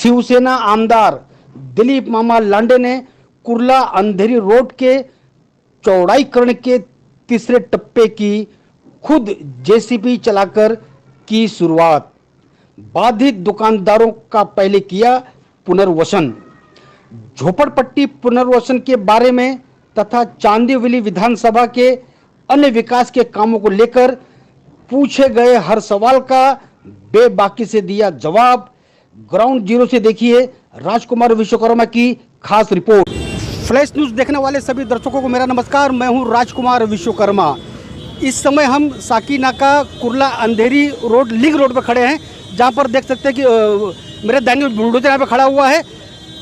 शिवसेना आमदार दिलीप मामा लांडे ने कुर्ला अंधेरी रोड के चौड़ाईकरण के तीसरे टप्पे की खुद जेसीबी चलाकर की शुरुआत। बाधित दुकानदारों का पहले किया पुनर्वसन। झोपड़पट्टी पुनर्वसन के बारे में तथा चांदीवली विधानसभा के अन्य विकास के कामों को लेकर पूछे गए हर सवाल का बेबाकी से दिया जवाब। ग्राउंड जीरो से देखिए राजकुमार विश्वकर्मा की खास रिपोर्ट। फ्लैश न्यूज देखने वाले सभी दर्शकों को मेरा नमस्कार। मैं हूं राजकुमार विश्वकर्मा। इस समय हम साकी नाका कुर्ला अंधेरी रोड लिंक रोड पर खड़े हैं, जहां पर देख सकते हैं कि मेरे दाहिने बुलडोजर यहाँ पे खड़ा हुआ है।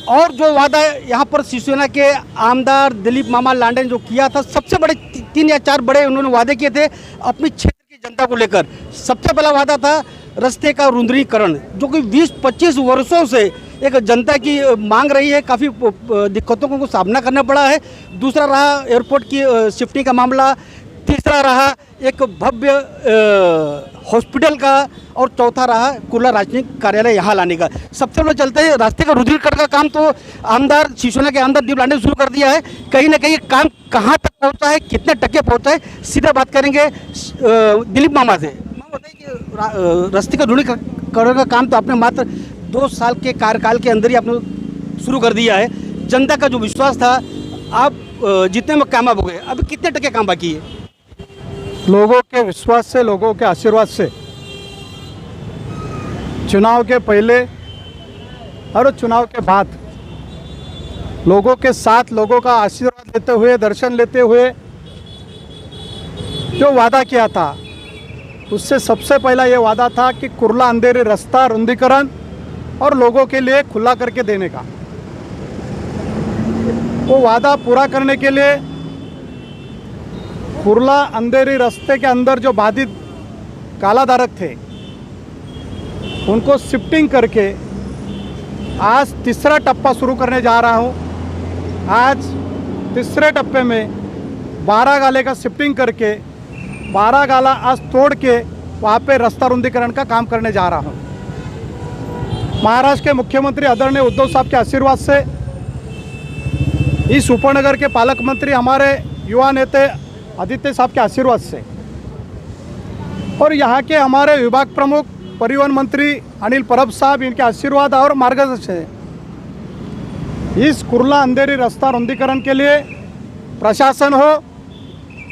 और जो वादा यहाँ पर शिवसेना के आमदार दिलीप मामा लांडे ने जो किया था, सबसे बड़े 3 या 4 बड़े उन्होंने वादे किए थे अपनी क्षेत्र की जनता को लेकर। सबसे पहला वादा था रास्ते का रुंदरीकरण, जो कि 20-25 वर्षों से एक जनता की मांग रही है। काफ़ी दिक्कतों को सामना करना पड़ा है। दूसरा रहा एयरपोर्ट की शिफ्टिंग का मामला। तीसरा रहा एक भव्य हॉस्पिटल का। और चौथा रहा कुर्ला राजनीतिक कार्यालय यहाँ लाने का। सबसे पहले चलते हैं रास्ते का रुंदरीकरण का काम। तो आमदार शिवसेना के आमदार दिलीप लांडे ने शुरू कर दिया है। कहीं ना कहीं काम कहाँ तक पहुँचा है, कितने टके पहुँचा है, सीधा बात करेंगे दिलीप मामा से। बताइए कि रास्ते का रुंदरीकरण का काम तो आपने मात्र 2 साल के कार्यकाल के अंदर ही आपने शुरू कर दिया है। जनता का जो विश्वास था आप जितने में कामयाब हो गए, अभी कितने टके काम बाकी है? लोगों के विश्वास से, लोगों के आशीर्वाद से चुनाव के पहले और चुनाव के बाद लोगों के साथ, लोगों का आशीर्वाद लेते हुए, दर्शन लेते हुए जो वादा किया था, उससे सबसे पहला ये वादा था कि कुर्ला अंधेरी रास्ता रुंदीकरण और लोगों के लिए खुला करके देने का। वो वादा पूरा करने के लिए कुर्ला अंधेरी रास्ते के अंदर जो बाधित कालाधारक थे, उनको शिफ्टिंग करके आज तीसरा टप्पा शुरू करने जा रहा हूँ। आज तीसरे टप्पे में 12 गाले का शिफ्टिंग करके 12 गाला आज तोड़ के वहाँ पे रास्ता रुंदीकरण का काम करने जा रहा हूँ। महाराष्ट्र के मुख्यमंत्री आदरणीय उद्धव साहब के आशीर्वाद से, इस उपनगर के पालक मंत्री हमारे युवा नेता आदित्य साहब के आशीर्वाद से, और यहाँ के हमारे विभाग प्रमुख परिवहन मंत्री अनिल परब साहब, इनके आशीर्वाद और मार्गदर्शन से इस कुर्ला अंधेरी रास्ता रुंदीकरण के लिए प्रशासन हो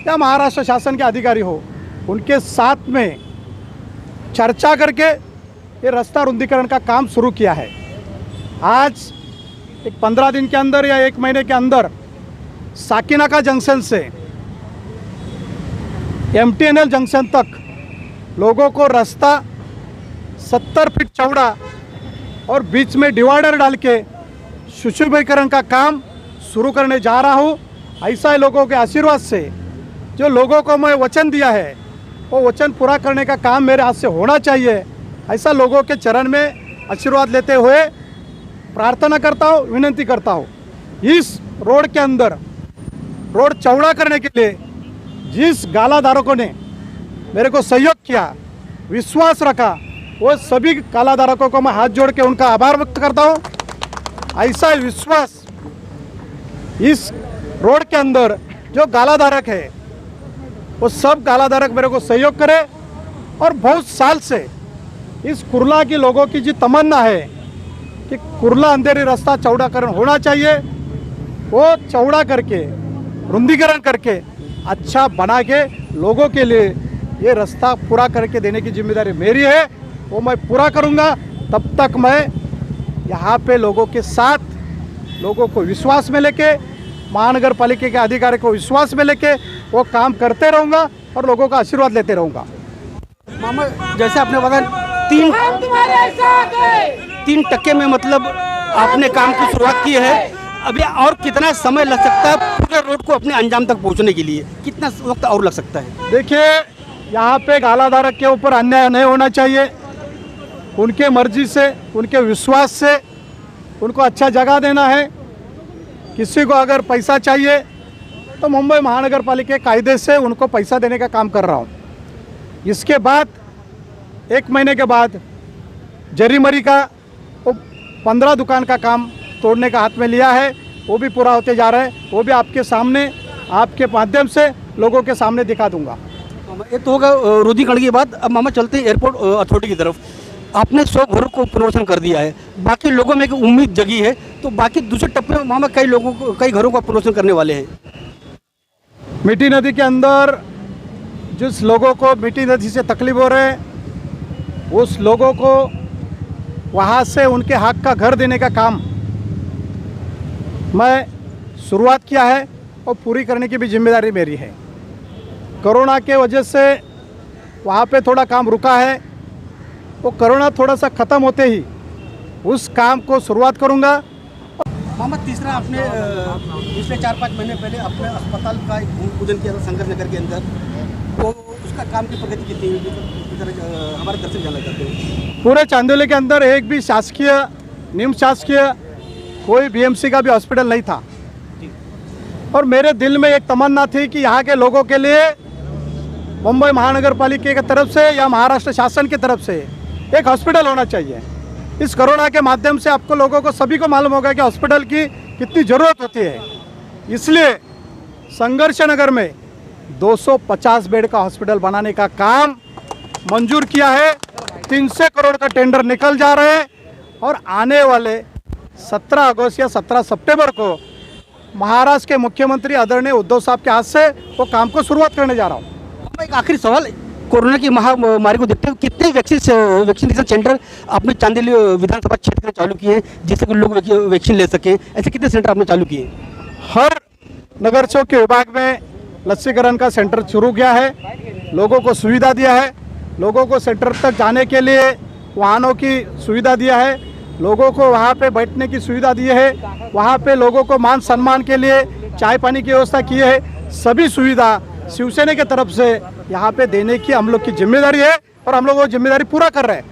या महाराष्ट्र शासन के अधिकारी हो, उनके साथ में चर्चा करके ये रास्ता रुंदीकरण का काम शुरू किया है। आज एक 15 दिन के अंदर या 1 महीने के अंदर साकीनाका जंक्शन से MTNL जंक्शन तक लोगों को रास्ता 70 फीट चौड़ा और बीच में डिवाइडर डाल के सुशोभीकरण का काम शुरू करने जा रहा हूँ। ऐसा ही लोगों के आशीर्वाद से, जो लोगों को मैं वचन दिया है, वो वचन पूरा करने का काम मेरे हाथ से होना चाहिए। ऐसा लोगों के चरण में आशीर्वाद लेते हुए प्रार्थना करता हूँ, विनती करता हूँ। इस रोड के अंदर रोड चौड़ा करने के लिए जिस कालाधारकों ने मेरे को सहयोग किया, विश्वास रखा, वो सभी कालाधारकों को मैं हाथ जोड़ के उनका आभार व्यक्त करता हूँ। ऐसा विश्वास इस रोड के अंदर जो कालाधारक है, वो सब कालाधारक मेरे को सहयोग करे। और बहुत साल से इस कुर्ला के लोगों की जो तमन्ना है कि कुर्ला अंधेरी रास्ता चौड़ाकरण होना चाहिए, वो चौड़ा करके, रुंदीकरण करके, अच्छा बना के लोगों के लिए ये रास्ता पूरा करके देने की जिम्मेदारी मेरी है। वो मैं पूरा करूँगा। तब तक मैं यहाँ पे लोगों के साथ, लोगों को विश्वास में लेके, महानगर पालिका के अधिकारी को विश्वास में लेके वो काम करते रहूँगा और लोगों का आशीर्वाद लेते रहूँगा। मामा, जैसे आपने बताया 3 टके में मतलब आपने काम की शुरुआत की है। अभी और कितना समय लग सकता है पूरे रोड को अपने अंजाम तक पहुंचने के लिए? कितना वक्त और लग सकता है? देखिए, यहाँ पे कालाधारक के ऊपर अन्याय नहीं होना चाहिए। उनके मर्जी से, उनके विश्वास से उनको अच्छा जगह देना है। किसी को अगर पैसा चाहिए तो मुंबई महानगर पालिका के कायदे से उनको पैसा देने का काम कर रहा हूँ। इसके बाद 1 महीने के बाद जरीमरी का 15 दुकान का काम तोड़ने का हाथ में लिया है, वो भी पूरा होते जा रहा है। वो भी आपके सामने, आपके माध्यम से लोगों के सामने दिखा दूंगा। ये तो होगा रुधिकरण की बात। अब मामा चलते हैं एयरपोर्ट अथॉरिटी की तरफ। आपने 100 घरों को पुनर्वसन कर दिया है, बाकी लोगों में एक उम्मीद जगी है, तो बाकी दूसरे टप्पे में मामा कई घरों का पुनर्वसन करने वाले हैं। मीठी नदी के अंदर जिस लोगों को मीठी नदी से तकलीफ हो रहे हैं, उस लोगों को वहाँ से उनके हक का घर देने का काम मैं शुरुआत किया है और पूरी करने की भी जिम्मेदारी मेरी है। कोरोना के वजह से वहाँ पे थोड़ा काम रुका है, वो कोरोना थोड़ा सा ख़त्म होते ही उस काम को शुरुआत करूँगा। मामा तीसरा, आपने पिछले 4-5 महीने पहले अपने अस्पताल का एक भूमि पूजन किया था शंकर नगर के अंदर, तो उसका काम की प्रगति कितनी हुई हमारे दर्शक जानना चाहते हैं। पूरे चांदोली के अंदर एक भी शासकीय, निम शासकीय कोई बीएमसी का भी हॉस्पिटल नहीं था, और मेरे दिल में एक तमन्ना थी कि यहाँ के लोगों के लिए मुंबई महानगर पालिका की तरफ से या महाराष्ट्र शासन की तरफ से एक हॉस्पिटल होना चाहिए। इस कोरोना के माध्यम से आपको लोगों को सभी को मालूम होगा कि हॉस्पिटल की कितनी ज़रूरत होती है। इसलिए संघर्ष नगर में 250 बेड का हॉस्पिटल बनाने का काम मंजूर किया है। 300 करोड़ का टेंडर निकल जा रहे हैं, और आने वाले 17 अगस्त या 17 सितंबर को महाराष्ट्र के मुख्यमंत्री आदरणीय उद्धव साहब के हाथ से वो काम को शुरुआत करने जा रहा हूँ। एक आखिरी सवाल, कोरोना की महामारी को देखते हुए कितने वैक्सीनेशन सेंटर आपने चांदोली विधानसभा क्षेत्र में चालू किए हैं, जिससे कि लोग वैक्सीन ले सकें? ऐसे कितने सेंटर आपने चालू किए? हर नगर चौक के विभाग में लसीकरण का सेंटर शुरू किया है, लोगों को सुविधा दिया है, लोगों को सेंटर तक जाने के लिए वाहनों की सुविधा दिया है, लोगों को वहाँ पे बैठने की सुविधा दी है, वहाँ पे लोगों को मान सम्मान के लिए चाय पानी की व्यवस्था की है। सभी सुविधा शिवसेना की तरफ से यहाँ पे देने की हम लोग की जिम्मेदारी है, और हम लोग वो जिम्मेदारी पूरा कर रहे हैं।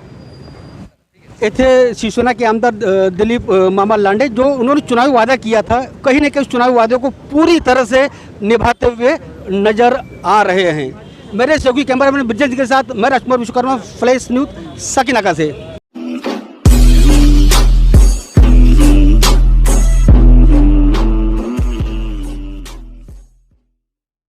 इथे शिवसेना के आमदार दिलीप मामा लांडे, जो उन्होंने चुनावी वादा किया था, कहीं न कहीं उस चुनावी वादे को पूरी तरह से निभाते हुए नजर आ रहे हैं। मेरे सहयोगी कैमरामैन ब्रिजेश के साथ मैं राजकुमार विश्वकर्मा, फ्लैश न्यूज़, सकीनाका से।